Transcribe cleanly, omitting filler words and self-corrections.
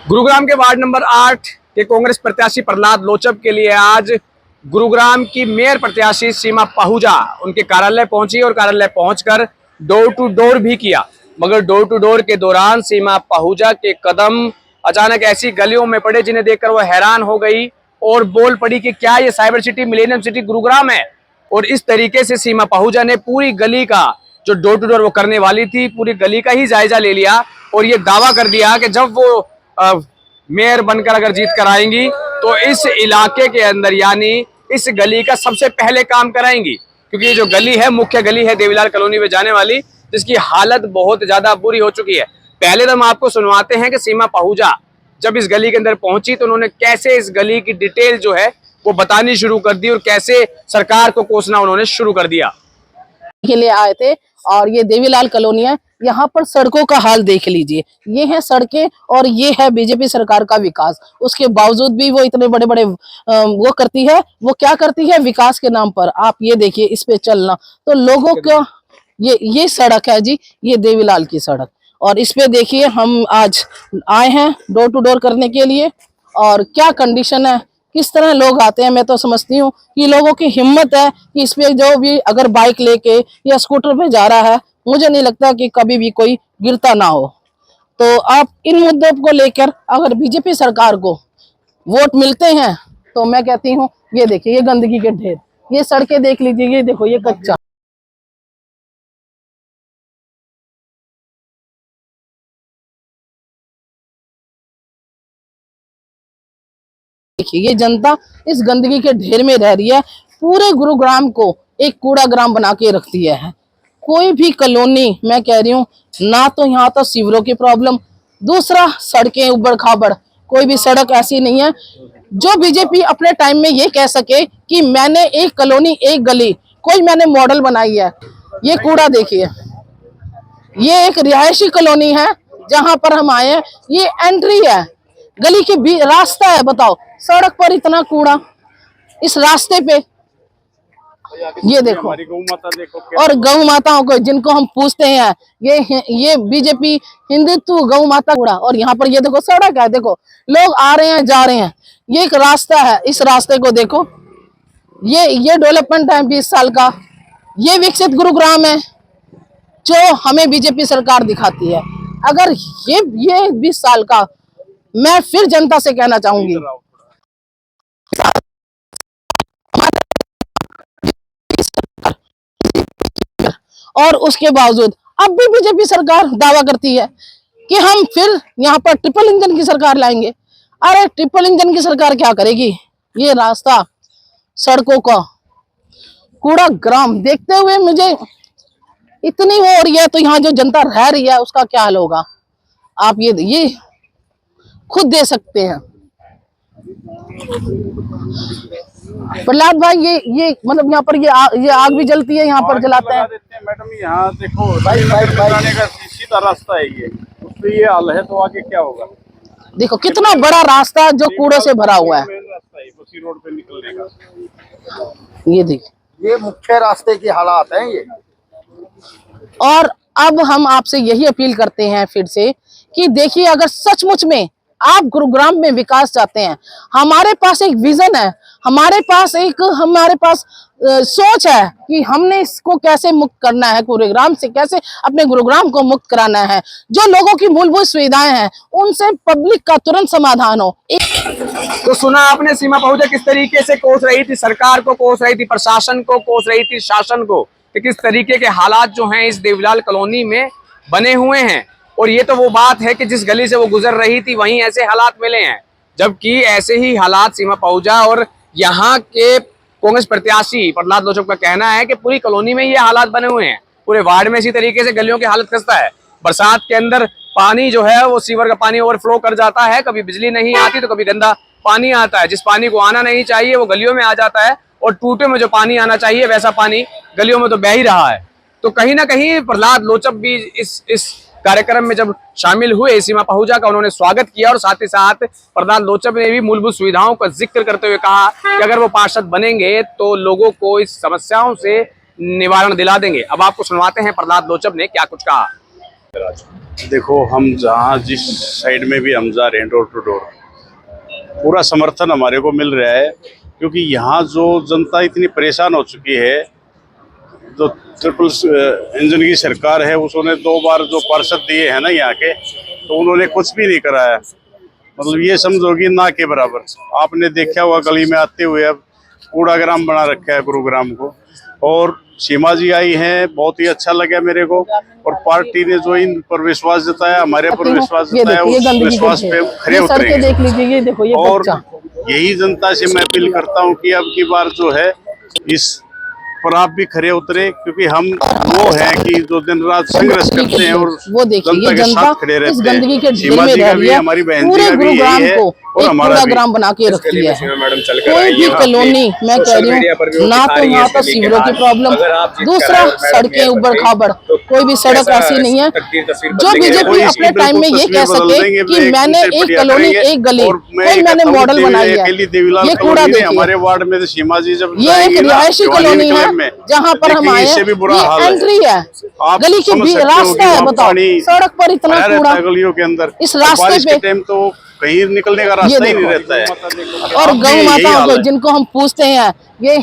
गुरुग्राम के ward number 8 के कांग्रेस प्रत्याशी प्रहलाद लोचब के लिए आज गुरुग्राम की मेयर प्रत्याशी सीमा पाहूजा उनके कार्यालय पहुंची और कार्यालय पहुंचकर डोर टू डोर भी किया। मगर डोर टू डोर के दौरान सीमा पाहूजा के कदम अचानक ऐसी गलियों में पड़े जिन्हें देखकर वह हैरान हो गई और बोल पड़ी कि क्या ये cyber city millennium city Gurugram है। और इस तरीके से सीमा पाहूजा ने पूरी गली का जो डोर टू डोर वो करने वाली थी, पूरी गली का ही जायजा ले लिया और ये दावा कर दिया कि जब वो मेयर बनकर अगर जीत कर आएंगी तो इस इलाके के अंदर यानी इस गली का सबसे पहले काम कराएंगी, क्योंकि ये जो गली है मुख्य गली है देवीलाल कॉलोनी में जाने वाली, जिसकी हालत बहुत ज्यादा बुरी हो चुकी है। पहले तो हम आपको सुनवाते हैं कि सीमा पाहूजा जब इस गली के अंदर पहुंची तो उन्होंने कैसे इस गली की डिटेल जो है वो बतानी शुरू कर दी और कैसे सरकार को कोसना उन्होंने शुरू कर दिया। के लिए आए थे और ये देवीलाल कॉलोनी है। यहाँ पर सड़कों का हाल देख लीजिए, ये है सड़कें और ये है बीजेपी सरकार का विकास। उसके बावजूद भी वो इतने बड़े बड़े वो करती है, वो क्या करती है विकास के नाम पर। आप ये देखिए इस पे चलना तो लोगों का ये सड़क है जी, ये देवीलाल की सड़क। और इस पे देखिए हम आज आए हैं डोर टू डोर करने के लिए और क्या कंडीशन है, किस तरह लोग आते हैं। मैं तो समझती हूँ कि लोगों की हिम्मत है कि इस पे जो भी अगर बाइक लेके या स्कूटर पे जा रहा है, मुझे नहीं लगता कि कभी भी कोई गिरता ना हो। तो आप इन मुद्दों को लेकर अगर बीजेपी सरकार को वोट मिलते हैं तो मैं कहती हूँ ये देखिए ये गंदगी के ढेर, ये सड़कें देख लीजिए, ये देखो ये कच्चा, देखिए ये जनता इस गंदगी के ढेर में रह रही है। पूरे गुरुग्राम को एक कूड़ा ग्राम बना के रख दिया है। कोई भी कॉलोनी मैं कह रही हूँ ना, तो यहाँ तो सीवरों की प्रॉब्लम, दूसरा सड़कें उबड़ खाबड़, कोई भी सड़क ऐसी नहीं है जो बीजेपी अपने टाइम में ये कह सके कि मैंने एक कॉलोनी एक गली कोई मैंने मॉडल बनाई है। ये कूड़ा देखिए, ये एक रिहायशी कॉलोनी है जहां पर हम आए हैं, ये एंट्री है गली के रास्ता है। बताओ सड़क पर इतना कूड़ा, इस रास्ते पे ये देखो। और गौ माताओं को जिनको हम पूछते हैं ये बीजेपी हिंदुत्व गौ माता कूड़ा। और यहाँ पर ये देखो सड़क है, देखो लोग आ रहे हैं जा रहे हैं, ये एक रास्ता है, इस रास्ते को देखो। ये डेवलपमेंट है 20 साल का, ये विकसित गुरुग्राम है जो हमें बीजेपी सरकार दिखाती है। अगर ये 20 साल का, मैं फिर जनता से कहना चाहूंगी और उसके बावजूद अब भी बीजेपी सरकार दावा करती है कि हम फिर यहाँ पर ट्रिपल इंजन की सरकार लाएंगे। अरे ट्रिपल इंजन की सरकार क्या करेगी? ये रास्ता सड़कों का कूड़ा ग्राम देखते हुए मुझे इतनी हो रही है, तो यहाँ जो जनता रह रही है उसका क्या हाल होगा आप ये खुद दे सकते हैं। प्रहलाद भाई ये मतलब यहाँ पर ये आग भी जलती है, यहाँ पर जलाते हैं। मैडम यहाँ देखो जाने का सीधा रास्ता है ये, उसपे ये हाल है तो आगे क्या होगा? देखो कितना बड़ा रास्ता जो कूड़े से भरा हुआ है, रास्ता है उसी रोड पे निकलने का। ये देखिए ये मुख्य रास्ते की हालात हैं ये। और अब हम आपसे यही अपील करते हैं फिर से कि देखिए अगर सचमुच में आप गुरुग्राम में विकास चाहते हैं, हमारे पास एक विजन है, हमारे पास सोच है कि हमने इसको कैसे मुक्त करना है, गुरुग्राम से कैसे अपने गुरुग्राम को मुक्त कराना है। जो लोगों की मूलभूत सुविधाएं हैं उनसे पब्लिक का तुरंत समाधान हो। तो सुना आपने सीमा पाहूजा किस तरीके से कोस रही थी सरकार को, कोस रही थी प्रशासन को, कोस रही थी शासन को कि किस तरीके के हालात जो हैं इस देवीलाल कॉलोनी में बने हुए हैं। और ये तो वो बात है कि जिस गली से वो गुजर रही थी वहीं ऐसे हालात मिले हैं, जबकि ऐसे ही हालात सीमा पाहूजा और यहाँ के कांग्रेस प्रत्याशी प्रहलाद लोचब का कहना है कि पूरी कॉलोनी में ये हालात बने हुए हैं। पूरे वार्ड में इसी तरीके से गलियों की हालत खस्ता है। बरसात के अंदर पानी जो है वो सीवर का पानी ओवरफ्लो कर जाता है, कभी बिजली नहीं आती तो कभी गंदा पानी आता है। जिस पानी को आना नहीं चाहिए वो गलियों में आ जाता है और टूटे में जो पानी आना चाहिए वैसा पानी गलियों में तो बह ही रहा है। तो कहीं ना कहीं प्रहलाद लोचब भी इस कार्यक्रम में जब शामिल हुए, सीमा पाहूजा का उन्होंने स्वागत किया और साथ ही साथ प्रहलाद लोचब ने भी मूलभूत सुविधाओं का जिक्र करते हुए कहा कि अगर वो पार्षद बनेंगे तो लोगों को इस समस्याओं से निवारण दिला देंगे। अब आपको सुनवाते हैं प्रहलाद लोचब ने क्या कुछ कहा। देखो, हम जहाँ जिस साइड में भी हम जा रहे हैं, डोर टू डोर पूरा समर्थन हमारे को मिल रहा है, क्योंकि यहाँ जो जनता इतनी परेशान हो चुकी है। जो ट्रिपल इंजन की सरकार है, उसने 2 बार जो पार्षद दिए हैं ना यहाँ के, तो उन्होंने कुछ भी नहीं कराया। मतलब ये समझोगी ना के बराबर। आपने देखा हुआ गली में आते हुए अब कूड़ाग्राम बना रखा है गुरुग्राम को। और सीमा जी आई हैं, बहुत ही अच्छा लगा मेरे को। और पार्टी ने जो इन पर विश्वास जताया, हमारे पर विश्वास जताया, उस विश्वास पे खरे उतरेंगे। देख लीजिए, ये देखो, ये और बच्चा। यही जनता से मैं अपील करता हूँ कि अब की बार जो है इस पर आप भी खरे उतरे, क्योंकि हम वो हैं कि जो दिन रात संघर्ष करते हैं और वो देखिए, जनता ये के जनता साथ खड़े इस रहते गंदगी हैं। के ढेर सीमा में जी रह का रही भी, है, हमारी बहन जी पूरे का भी यही गुरुग्राम है को और एक हमारा कूड़ाग्राम बना के रखती है। कोई भी कॉलोनी, मैं कह रही हूँ, ना तो यहाँ तो सीवरों की प्रॉब्लम, दूसरा सड़कें उबड़ खाबड़, कोई भी सड़क ऐसी नहीं है जो बीजेपी अपने टाइम में ये कह सके कि मैंने एक कॉलोनी, एक गली, कोई मैंने मॉडल बनाई है। ये कूड़ा देखिए, हमारे वार्ड में सीमा जी जब ये एक रिहायशी कॉलोनी है जहाँ पर हम आए हैं। ये एंट्री है, गली के बीच रास्ता है, बताओ, सड़क पर इतना कूड़ा गलियों के अंदर। इस रास्ते पे टाइम तो कहीं निकलने का रास्ता ही नहीं रहता है। और गौ माताओं को जिनको हम पूछते हैं, ये